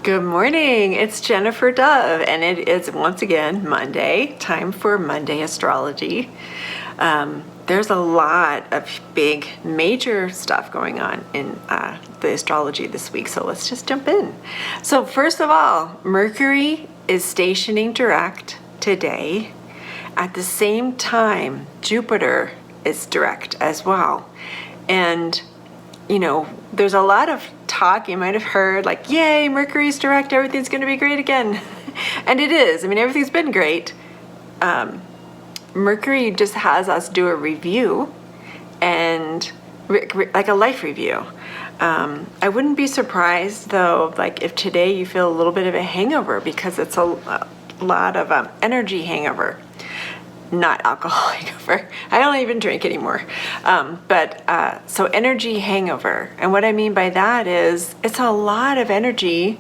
Good morning, it's Jennifer Dove, and it is once again Monday, time for Monday Astrology. There's a lot of big, major stuff going on in the astrology this week, so let's just jump in. So first of all, Mercury is stationing direct today. At the same time, Jupiter is direct as well. And, there's a lot of talk you might have heard, like, yay, Mercury's direct, everything's going to be great again. And it is. Everything's been great. Mercury just has us do a review, and like a life review. I wouldn't be surprised, though, like if today you feel a little bit of a hangover, because it's a lot of energy hangover. Not alcohol hangover. I don't even drink anymore. So energy hangover. And what I mean by that is it's a lot of energy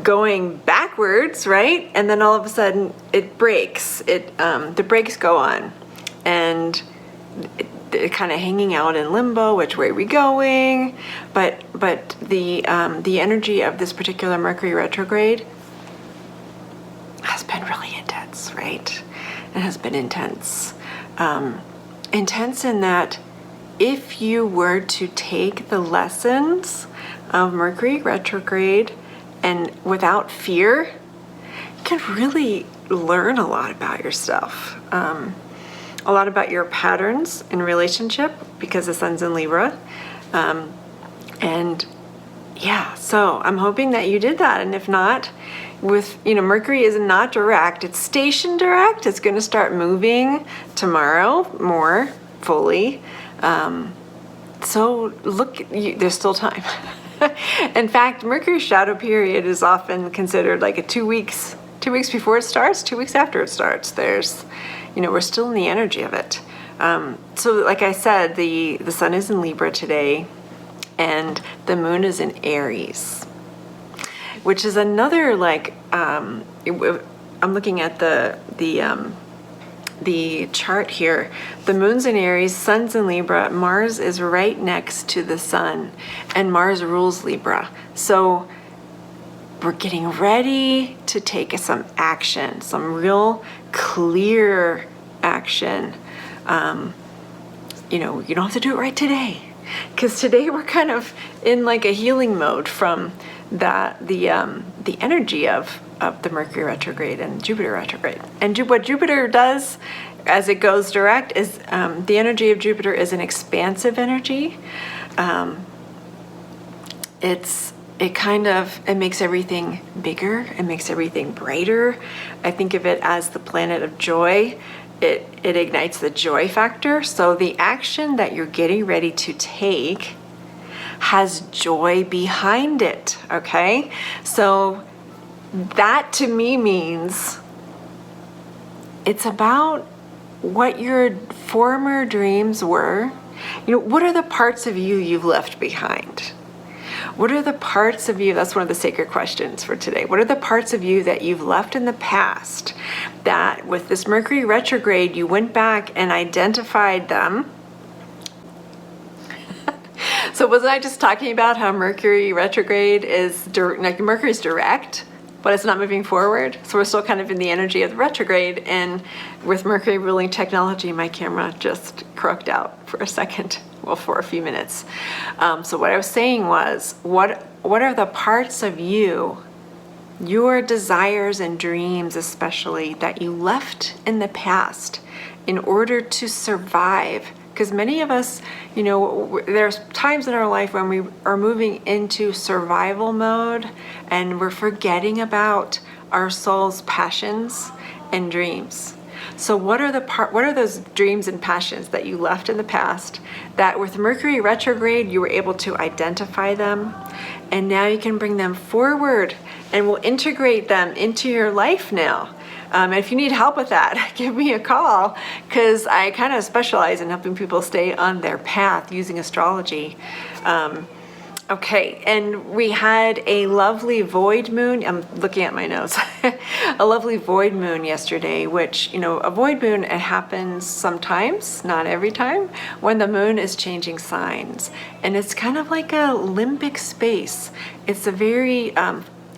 going backwards, right? And then all of a sudden it breaks. The brakes go on, and it kind of hanging out in limbo. Which way are we going? But the energy of this particular Mercury retrograde has been really intense, right? It has been intense. Intense in that if you were to take the lessons of Mercury retrograde and without fear, you can really learn a lot about yourself. A lot about your patterns in relationship, because the sun's in Libra. So I'm hoping that you did that. And if not, Mercury is not direct, it's station direct. It's going to start moving tomorrow more fully. So look, there's still time. In fact, Mercury's shadow period is often considered like a 2 weeks before it starts, 2 weeks after it starts. We're still in the energy of it. So like I said, the sun is in Libra today, and the moon is in Aries, which is another I'm looking at the chart here. The moon's in Aries, sun's in Libra, Mars is right next to the sun, and Mars rules Libra. So we're getting ready to take some action, some real clear action. You don't have to do it right today, because today we're kind of in like a healing mode from the energy of the Mercury retrograde and Jupiter retrograde. And what Jupiter does as it goes direct is the energy of Jupiter is an expansive energy. It makes everything bigger. It makes everything brighter. I think of it as the planet of joy. It ignites the joy factor. So the action that you're getting ready to take has joy behind it, okay? So that to me means it's about what your former dreams were. What are the parts of you you've left behind? What are the parts of you, that's one of the sacred questions for today. What are the parts of you that you've left in the past that with this Mercury retrograde, you went back and identified them? So wasn't I just talking about how Mercury retrograde is, Mercury's direct, but it's not moving forward? So we're still kind of in the energy of the retrograde, and with Mercury ruling technology, my camera just croaked out for a second, for a few minutes. So what I was saying was, what are the parts of you, your desires and dreams especially, that you left in the past in order to survive? Because many of us, there's times in our life when we are moving into survival mode and we're forgetting about our soul's passions and dreams. So what are those dreams and passions that you left in the past that with Mercury retrograde, you were able to identify them, and now you can bring them forward and we'll integrate them into your life now. If you need help with that, give me a call, because I kind of specialize in helping people stay on their path using astrology. Okay, and we had a lovely void moon. I'm looking at my notes. A lovely void moon yesterday, which, a void moon, it happens sometimes, not every time, when the moon is changing signs. And it's kind of like a limbic space. It's a very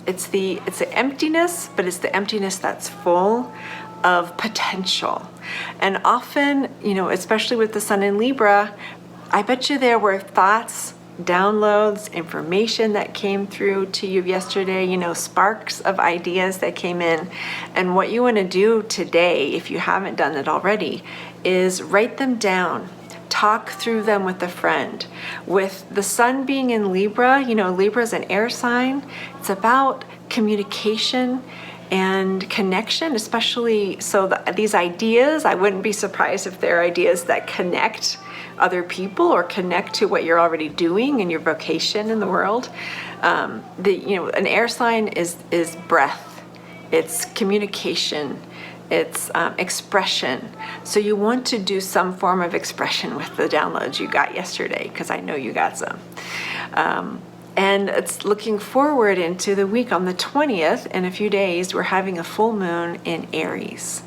it's the emptiness, but it's the emptiness that's full of potential. And often, especially with the sun in Libra, I bet you there were thoughts, downloads, information that came through to you yesterday, sparks of ideas that came in. And what you want to do today, if you haven't done it already, is write them down. Talk through them with a friend. With the sun being in Libra, Libra is an air sign. It's about communication and connection, especially these ideas, I wouldn't be surprised if they're ideas that connect other people or connect to what you're already doing in your vocation in the world. An air sign is breath, it's communication, it's expression. So you want to do some form of expression with the downloads you got yesterday, because I know you got some. And it's looking forward into the week on the 20th. In a few days, we're having a full moon in Aries.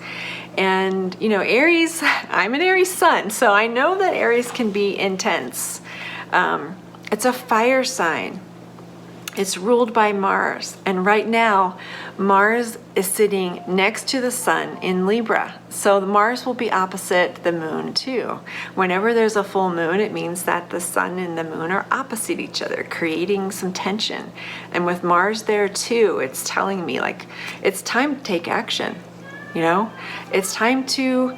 And, Aries, I'm an Aries sun, so I know that Aries can be intense. It's a fire sign. It's ruled by Mars. And right now, Mars is sitting next to the sun in Libra. So Mars will be opposite the moon too. Whenever there's a full moon, it means that the sun and the moon are opposite each other, creating some tension. And with Mars there too, it's telling me it's time to take action. It's time to,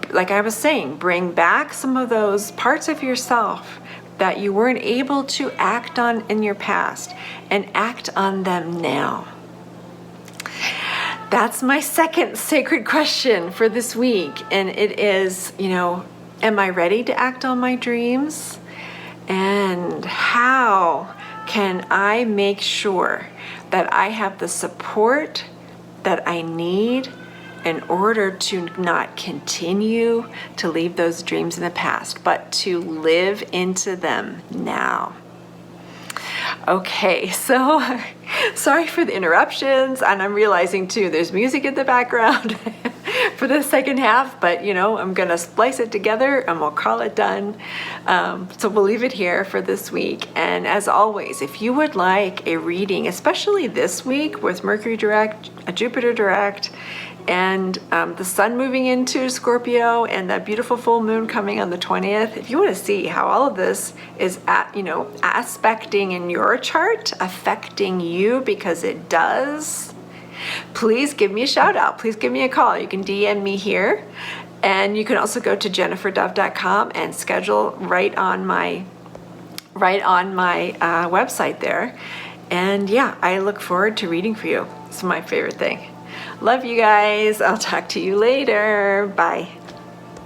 like I was saying, bring back some of those parts of yourself that you weren't able to act on in your past, and act on them now. That's my second sacred question for this week. And it is, am I ready to act on my dreams? And how can I make sure that I have the support that I need in order to not continue to leave those dreams in the past, but to live into them now? Okay, so sorry for the interruptions, and I'm realizing too there's music in the background for the second half, but I'm gonna splice it together and we'll call it done. So we'll leave it here for this week. And as always, if you would like a reading, especially this week with Mercury direct, Jupiter direct, and the sun moving into Scorpio, and that beautiful full moon coming on the 20th, if you want to see how all of this is aspecting in your chart, affecting you, because it does, please give me a shout out. Please give me a call. You can DM me here, and you can also go to jenniferdove.com and schedule right on my website there. And yeah, I look forward to reading for you. It's my favorite thing. Love you guys. I'll talk to you later. Bye.